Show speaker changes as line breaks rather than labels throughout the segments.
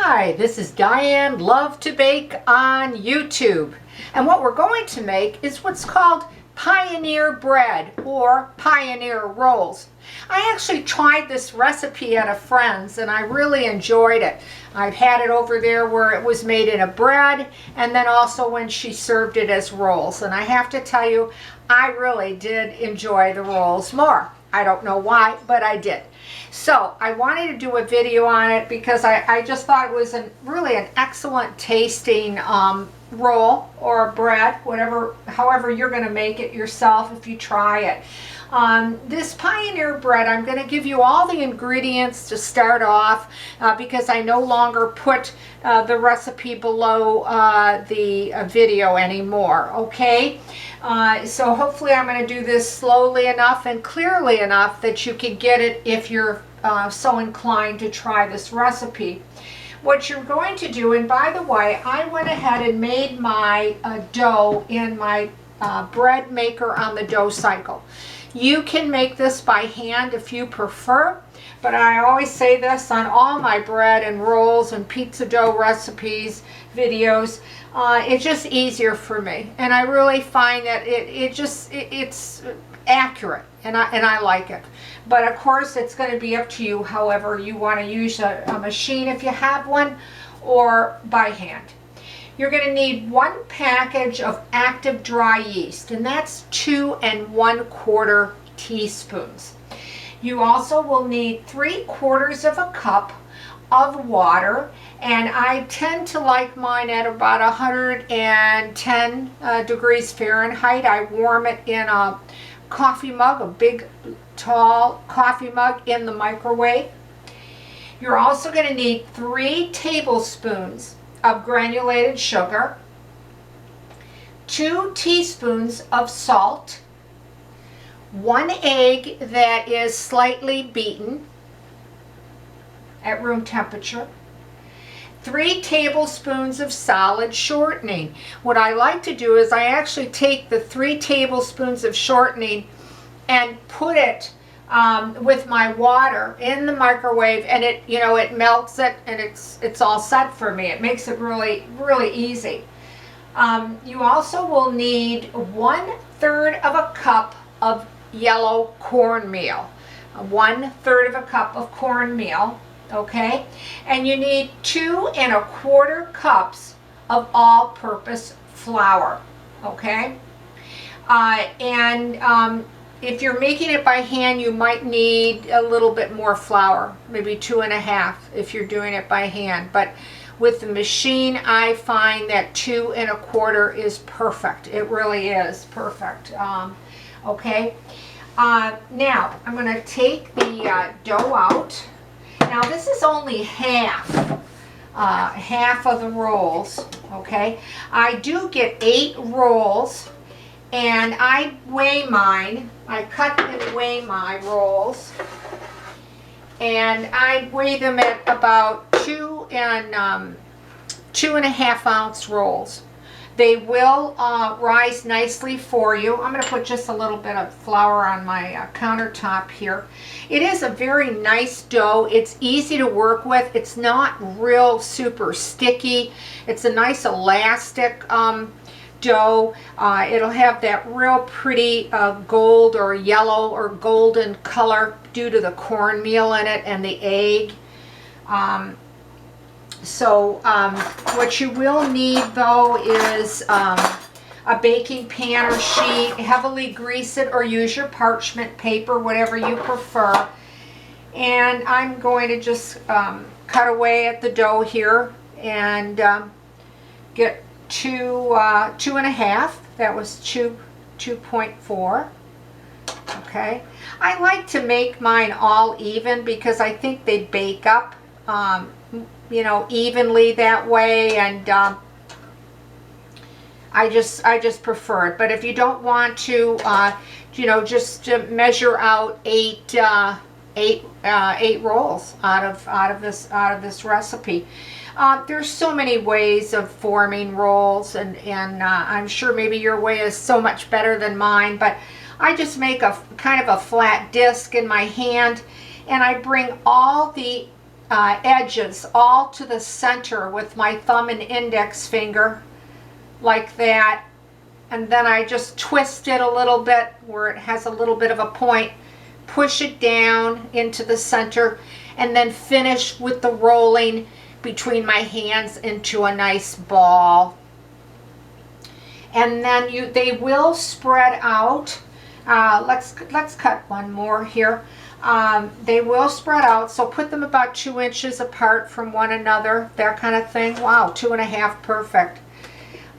Hi, this is Diane Lovetobake on YouTube. And what we're going to make is what's called Pioneer bread or Pioneer rolls. I actually tried this recipe at a friend's and I really enjoyed it. I've had it over there where it was made in a bread and then also when she served it as rolls. And I have to tell you, I really did enjoy the rolls more. I don't know why, but I did. So I wanted to do a video on it because I just thought it was really an excellent tasting roll or bread, however you're going to make it yourself if you try it. This Pioneer bread, I'm going to give you all the ingredients to start off because I no longer put the recipe below the video anymore, okay? So hopefully I'm going to do this slowly enough and clearly enough that you can get it if you're so inclined to try this recipe. What you're going to do, and by the way, I went ahead and made my dough in my bread maker on the dough cycle. You can make this by hand if you prefer, but I always say this on all my bread and rolls and pizza dough recipes videos. It's just easier for me, and I really find that it's accurate, and I like it. But of course, it's going to be up to you however you want to use a machine if you have one, or by hand. You're going to need 1 package of active dry yeast, and that's 2 1/4 teaspoons. You also will need 3/4 cup of water, and I tend to like mine at about 110 degrees Fahrenheit. I warm it in a coffee mug, a big tall coffee mug in the microwave. You're also going to need 3 tablespoons of granulated sugar, 2 teaspoons of salt, 1 egg that is slightly beaten at room temperature, 3 tablespoons of solid shortening. What I like to do is I actually take the 3 tablespoons of shortening and put it with my water in the microwave, and it melts it, and it's all set for me. It makes it really easy. You also will need 1/3 cup of yellow cornmeal, 1/3 cup of cornmeal, okay? And you need 2 1/4 cups of all-purpose flour, okay? If you're making it by hand, you might need a little bit more flour, maybe 2 1/2 if you're doing it by hand. But with the machine, I find that 2 1/4 is perfect. It really is perfect. Okay. Now, I'm going to take the dough out. Now, this is only half of the rolls, okay? I do get 8 rolls, and I weigh mine. I cut and weigh my rolls, and I weigh them at about 2 1/2 ounce rolls. They will rise nicely for you. I'm going to put just a little bit of flour on my countertop here. It is a very nice dough. It's easy to work with. It's not real super sticky. It's a nice elastic dough. It'll have that real pretty gold or yellow or golden color due to the cornmeal in it and the egg. What you will need though is a baking pan or sheet. Heavily grease it or use your parchment paper, whatever you prefer. And I'm going to just cut away at the dough here and get 2 1/2. That was 2.4. Okay. I like to make mine all even because I think they bake up evenly that way, and I just prefer it. But if you don't want to, just measure out 8 rolls out of this recipe. There's so many ways of forming rolls, and I'm sure maybe your way is so much better than mine, but I just make a kind of a flat disc in my hand, and I bring all the edges all to the center with my thumb and index finger, like that. And then I just twist it a little bit where it has a little bit of a point, push it down into the center, and then finish with the rolling between my hands into a nice ball. And then they will spread out. Let's cut one more here. They will spread out, so put them about 2 inches apart from one another, that kind of thing. Wow, 2.5, perfect.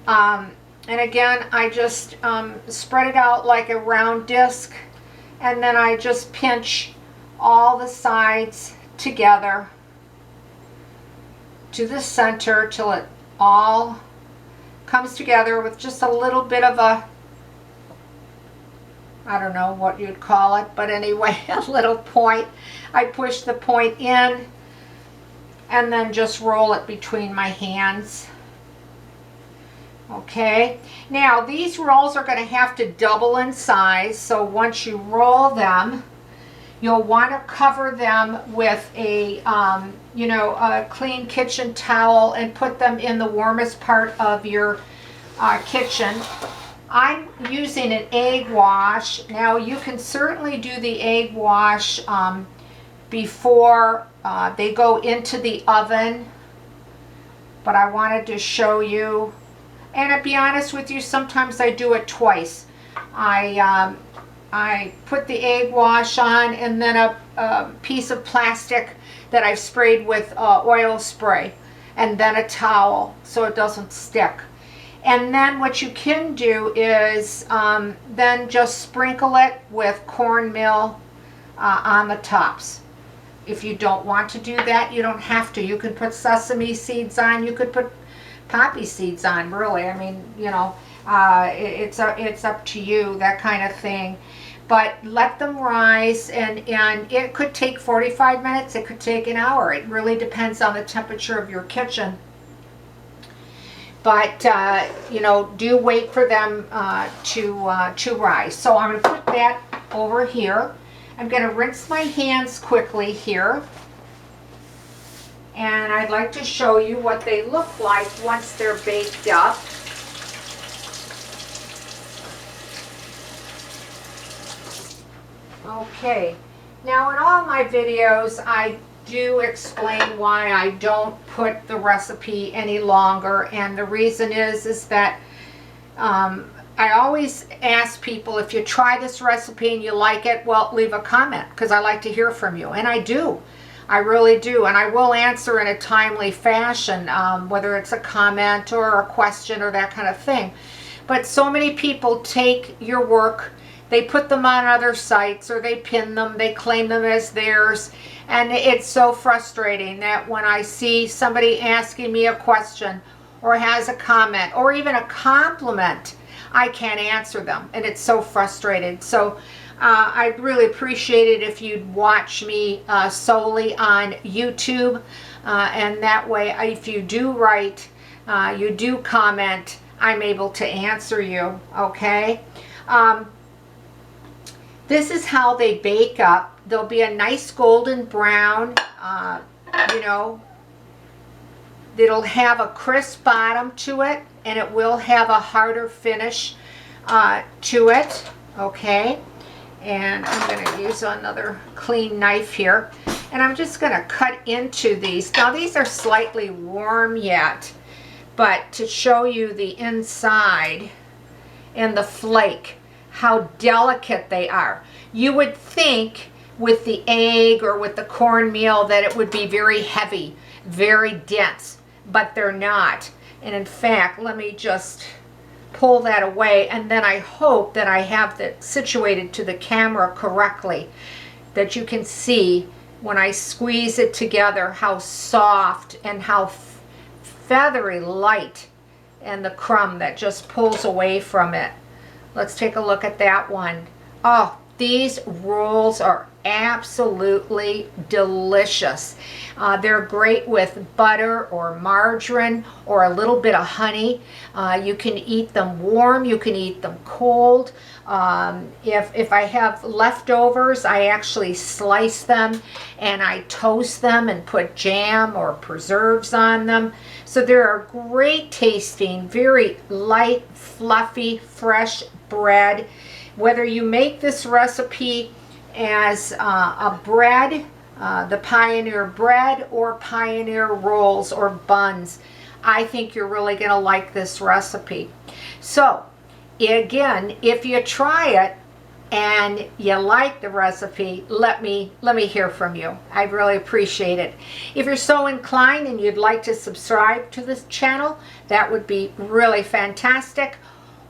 And again, I just spread it out like a round disc, and then I just pinch all the sides together to the center till it all comes together with just a little bit of a, I don't know what you'd call it, but anyway, a little point. I push the point in and then just roll it between my hands. Okay, now these rolls are going to have to double in size, so once you roll them, you'll want to cover them with a a clean kitchen towel and put them in the warmest part of your kitchen. I'm using an egg wash. Now you can certainly do the egg wash before they go into the oven, but I wanted to show you. And to be honest with you, sometimes I do it twice. I put the egg wash on and then a piece of plastic that I've sprayed with oil spray, and then a towel so it doesn't stick. And then what you can do is then just sprinkle it with cornmeal on the tops. If you don't want to do that, you don't have to. You could put sesame seeds on. You could put poppy seeds on, really. I mean, it's up to you, that kind of thing. But let them rise, and it could take 45 minutes. It could take an hour. It really depends on the temperature of your kitchen. But do wait for them to rise. So I'm going to put that over here. I'm going to rinse my hands quickly here. And I'd like to show you what they look like once they're baked up. Okay, now in all my videos I do explain why I don't put the recipe any longer, and the reason is that I always ask people, if you try this recipe and you like it, well, leave a comment, because I like to hear from you, and I do. I really do, and I will answer in a timely fashion, whether it's a comment or a question or that kind of thing. But so many people take your work, they put them on other sites, or they pin them, they claim them as theirs, and it's so frustrating that when I see somebody asking me a question or has a comment or even a compliment, I can't answer them, and it's so frustrating. So I'd really appreciate it if you'd watch me solely on YouTube, and that way, if you do write, you do comment, I'm able to answer you, okay? This is how they bake up. There'll be a nice golden brown, it'll have a crisp bottom to it, and it will have a harder finish to it, okay? And I'm going to use another clean knife here, and I'm just going to cut into these. Now these are slightly warm yet, but to show you the inside and the flake, how delicate they are. You would think with the egg or with the cornmeal that it would be very heavy, very dense, but they're not. And in fact, let me just pull that away, and then I hope that I have that situated to the camera correctly, that you can see when I squeeze it together how soft and how feathery light, and the crumb that just pulls away from it. Let's take a look at that one. Oh, these rolls are absolutely delicious. They're great with butter or margarine or a little bit of honey. You can eat them warm, you can eat them cold. If I have leftovers, I actually slice them and I toast them and put jam or preserves on them. So they're a great tasting, very light, fluffy, fresh bread. Whether you make this recipe as a bread, the Pioneer bread, or Pioneer rolls or buns, I think you're really going to like this recipe. So again, if you try it and you like the recipe, let me hear from you. I'd really appreciate it. If you're so inclined and you'd like to subscribe to this channel, that would be really fantastic.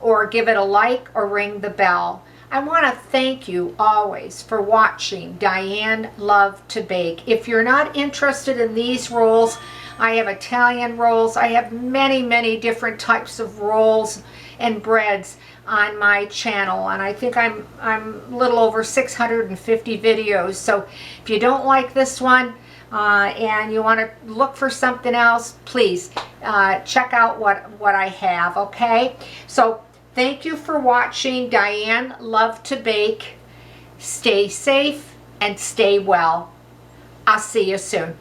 Or give it a like or ring the bell. I want to thank you always for watching Diane Lovetobake. If you're not interested in these rolls, I have Italian rolls. I have many different types of rolls and breads on my channel, and I think I'm a little over 650 videos. So if you don't like this one and you want to look for something else, please check out what I have. Okay, so thank you for watching Diane Lovetobake. Stay safe and stay well. I'll see you soon.